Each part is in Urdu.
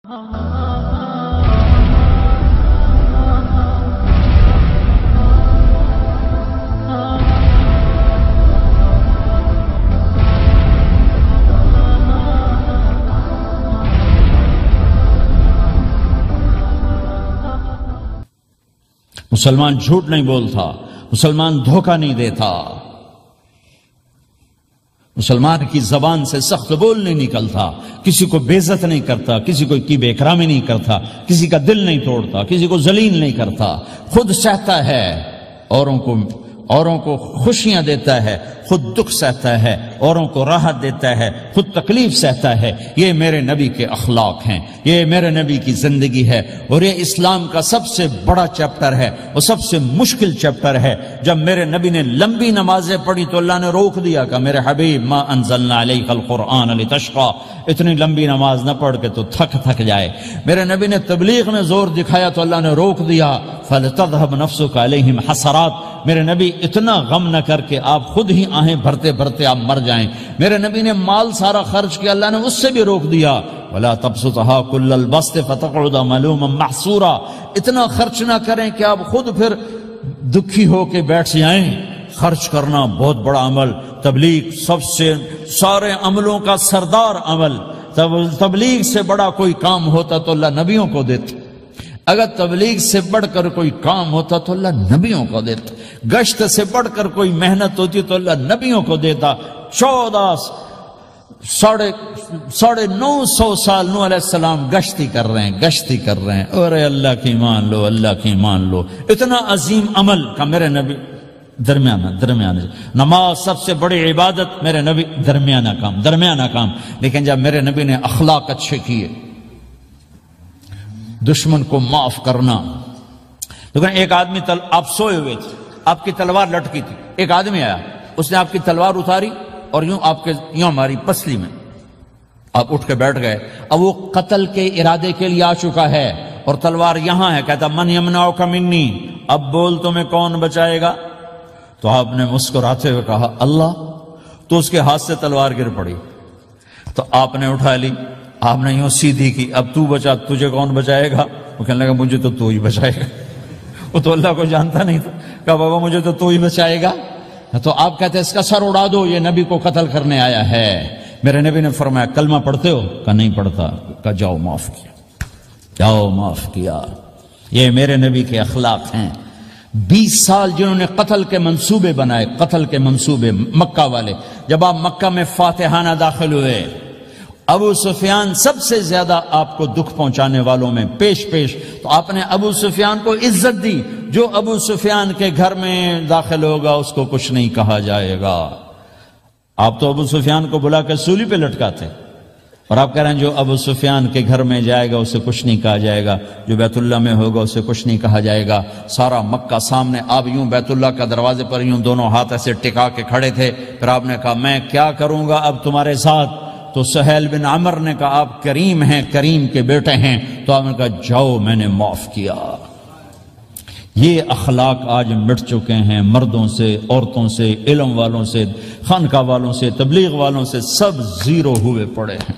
مسلمان جھوٹ نہیں بولتا، مسلمان دھوکہ نہیں دیتا، مسلمان کی زبان سے سخت بول نہیں نکلتا، کسی کو بے عزت نہیں کرتا، کسی کو کی بے اکرامی نہیں کرتا، کسی کا دل نہیں توڑتا، کسی کو ذلیل نہیں کرتا، خود سہتا ہے، اوروں کو خوشیاں دیتا ہے، خود دکھ سہتا ہے، اوروں کو راحت دیتا ہے، خود تکلیف سہتا ہے۔ یہ میرے نبی کے اخلاق ہیں، یہ میرے نبی کی زندگی ہے، اور یہ اسلام کا سب سے بڑا چیپٹر ہے اور سب سے مشکل چیپٹر ہے۔ جب میرے نبی نے لمبی نمازیں پڑھی تو اللہ نے روک دیا کہ میرے حبیب ما انزلنا علیک القرآن لتشقى، اتنی لمبی نماز نہ پڑھ کے تو تھک جائے۔ میرے نبی نے تبلیغ میں زور دکھایا تو اللہ نے روک دیا، فلتذهب نفسك علیہم حسرات، میرے نبی اتنا غم نہ کر کے آپ خود ہی آہیں بھرتے بھرتے آپ مر جائیں۔ میرے نبی نے مال سارا خرچ کیا، اللہ نے اس سے بھی روک دیا، ولا تبسطها كل البسط فتقعد ملوما محسورا، اتنا خرچ نہ کریں کہ آپ خود پھر دکھی ہو کے بیٹھ جائیں۔ خرچ کرنا بہت بڑا عمل، تبلیغ سب سے سارے عملوں کا سردار عمل، تبلیغ سے بڑا کوئی کام ہوتا تو اللہ نبیوں کو دیتا، اگر تبلیغ سے بڑھ کر کوئی کام ہوتا تو اللہ نبیوں کو دیتا، گشت سے بڑھ کر کوئی محنت ہوتی تو اللہ نبیوں کو دیتا۔ 950 سال نوح علیہ السلام گشتی کر رہے ہیں، اور اللہ کی مان لو، اللہ کی مان لو، اتنا عظیم عمل کا میرے نبی درمیانہ نماز سب سے بڑی عبادت، میرے نبی درمیانہ کام، لیکن جب میرے نبی نے اخلاق اچھے کیے، دشمن کو معاف کرنا۔ لیکن ایک آدمی آپ سوئے ہوئے تھے، آپ کی تلوار لٹکی تھی، ایک آدمی آیا، اس نے آپ کی تلوار اتاری اور یوں ہماری پسلی میں، آپ اٹھ کے بیٹھ گئے۔ اب وہ قتل کے ارادے کے لیے آ چکا ہے اور تلوار یہاں ہے، کہتا من یمنعک منی، اب بول تمہیں کون بچائے گا؟ تو آپ نے مسکراتے ہوئے کہا اللہ، تو اس کے ہاتھ سے تلوار گر پڑی، تو آپ نے اٹھا لی، آپ نے یوں سیدھی کی، اب تو بچا، تجھے کون بچائے گا؟ وہ کہنے لگا مجھے تو ہی بچائے گا، وہ تو اللہ کو جانتا نہیں تھا، کہا بابا مجھے تو ہی بچائے گا۔ تو آپ کہتے ہیں اس کا سر اڑا دو، یہ نبی کو قتل کرنے آیا ہے۔ میرے نبی نے فرمایا کلمہ پڑھتے ہو؟ کہا نہیں پڑھتا۔ کہا جاؤ معاف کیا۔ یہ میرے نبی کے اخلاق ہیں۔ 20 سال جنہوں نے قتل کے منصوبے بنائے، مکہ والے، جب آپ مکہ میں فاتحانہ داخل ہوئے، ابو سفیان سب سے زیادہ آپ کو دکھ پہنچانے والوں میں پیش، تو آپ نے ابو سفیان کو عزت دی۔ جو ابو سفیان کے گھر میں داخل ہوگا اس کو کچھ نہیں کہا جائے گا۔ آپ تو ابو سفیان کو بلا کے سولی پہ لٹکاتے، اور آپ کہہ رہے ہیں جو ابو سفیان کے گھر میں جائے گا اسے کچھ نہیں کہا جائے گا، جو بیت اللہ میں ہوگا اسے کچھ نہیں کہا جائے گا۔ سارا مکہ سامنے، آپ یوں بیت اللہ کا دروازے پر یوں دونوں ہاتھ ایسے ٹکا کے کھڑے تھے۔ پھر آپ نے کہا میں کیا کروں گا اب تمہارے ساتھ؟ تو سہیل بن عمر نے کہا آپ کریم ہیں، کریم کے بیٹے ہیں، تو آپ نے کہا جاؤ میں نے معاف کیا۔ یہ اخلاق آج مٹ چکے ہیں، مردوں سے، عورتوں سے، علم والوں سے، خانقاہ والوں سے، تبلیغ والوں سے، سب زیرو ہوئے پڑے ہیں۔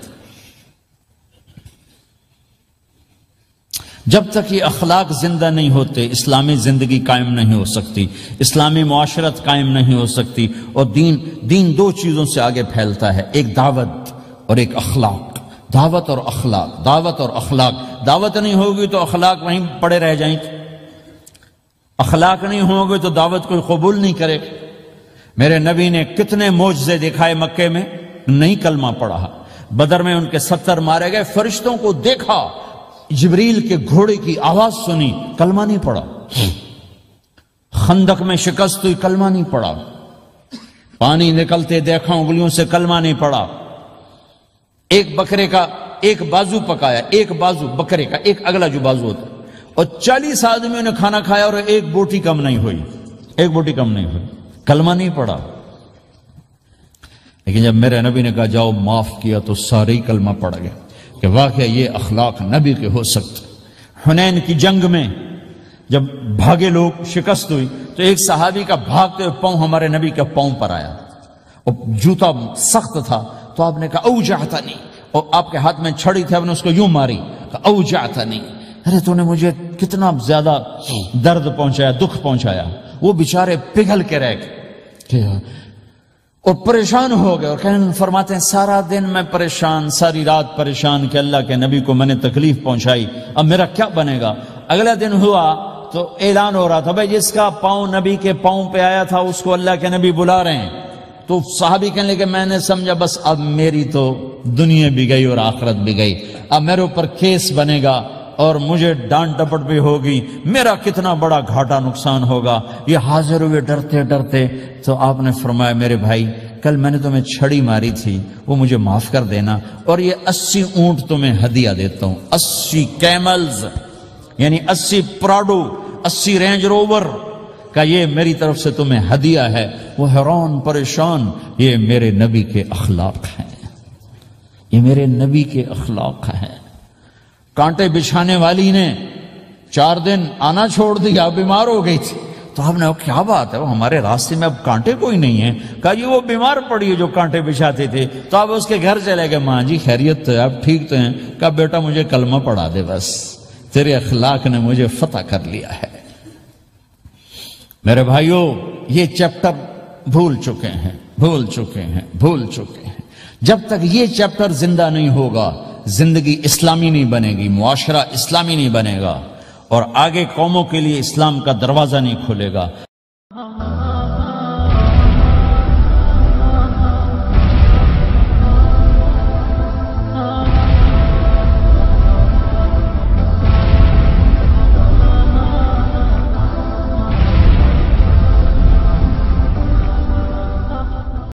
جب تک یہ اخلاق زندہ نہیں ہوتے اسلامی زندگی قائم نہیں ہو سکتی، اسلامی معاشرت قائم نہیں ہو سکتی، اور دین دو چیزوں سے آگے پھیلتا ہے، ایک دعوت اور ایک اخلاق۔ دعوت اور اخلاق، دعوت نہیں ہوگی تو اخلاق وہیں پڑے رہ جائیں گے، اخلاق نہیں ہوں گے تو دعوت کوئی قبول نہیں کرے۔ میرے نبی نے کتنے معجزے دکھائے مکے میں، نہیں کلمہ پڑھا۔ بدر میں ان کے 70 مارے گئے، فرشتوں کو دیکھا، جبریل کے گھوڑے کی آواز سنی، کلمہ نہیں پڑھا۔ خندق میں شکست ہوئی، کلمہ نہیں پڑھا۔ پانی نکلتے دیکھا انگلیوں سے، کلمہ نہیں پڑھا۔ ایک بکرے کا ایک بازو پکایا، ایک بازو بکرے کا، ایک اگلا جو بازو ہوتا، اور 40 آدمیوں نے کھانا کھایا اور ایک بوٹی کم نہیں ہوئی، کلمہ نہیں پڑھا۔ لیکن جب میرے نبی نے کہا جاؤ معاف کیا تو سارے ہی کلمہ پڑھ گئے کہ واقعہ یہ اخلاق نبی کے ہو سکتے۔ حنین کی جنگ میں جب بھاگے لوگ، شکست ہوئی، تو ایک صحابی کا بھاگتے ہوئے پاؤں ہمارے نبی کے پاؤں پر آیا، اور جوتا سخت تھا، تو آپ نے کہا اوجعتنی، اور آپ کے ہاتھ میں چھڑی تھی، آپ نے اس کو یوں ماری، اوجعتنی، ارے تو نے مجھے کتنا زیادہ درد پہنچایا، دکھ پہنچایا۔ وہ بیچارے پگھل کے رہ گئے اور پریشان ہو گئے، اور فرماتے ہیں سارا دن میں پریشان، ساری رات پریشان کہ اللہ کے نبی کو میں نے تکلیف پہنچائی، اب میرا کیا بنے گا۔ اگلا دن ہوا تو اعلان ہو رہا تھا بھائی جس کا پاؤں نبی کے پاؤں پہ آیا تھا اس کو اللہ کے نبی بلا رہے ہیں۔ تو صحابی کہنے لگے میں نے سمجھا بس اب میری تو دنیا بھی گئی اور آخرت بھی گئی، اب میرے اوپر کیس بنے گا اور مجھے ڈانٹ ڈپٹ بھی ہوگی، میرا کتنا بڑا گھاٹا نقصان ہوگا۔ یہ حاضر ہوئے ڈرتے ڈرتے، تو آپ نے فرمایا میرے بھائی کل میں نے تمہیں چھڑی ماری تھی وہ مجھے معاف کر دینا، اور یہ 80 اونٹ تمہیں ہدیہ دیتا ہوں، 80 کیملز یعنی 80 پراڈو، 80 رینج روور کا یہ میری طرف سے تمہیں ہدیہ ہے۔ وہ حیران پریشان، یہ میرے نبی کے اخلاق ہیں، یہ میرے نبی کے اخلاق ہیں۔ کانٹے بچھانے والی نے 4 دن آنا چھوڑ دیا، بیمار ہو گئی تھی، تو ہم نے کیا بات ہے وہ ہمارے راستے میں اب کانٹے کوئی نہیں ہے، کہا یہ وہ بیمار پڑی ہے جو کانٹے بچھاتے تھے، تو آپ اس کے گھر چلے گئے، ماں جی خیریت تو ہے، آپ ٹھیک تو ہیں؟ کہا بیٹا مجھے کلمہ پڑھا دے، بس تیرے اخلاق نے مجھے فتح کر لیا ہے۔ میرے بھائیوں یہ چیپٹر بھول چکے ہیں، بھول چکے ہیں، بھول چکے ہیں۔ جب تک یہ چیپٹر زندہ نہیں ہوگا زندگی اسلامی نہیں بنے گی، معاشرہ اسلامی نہیں بنے گا، اور آگے قوموں کے لیے اسلام کا دروازہ نہیں کھلے گا۔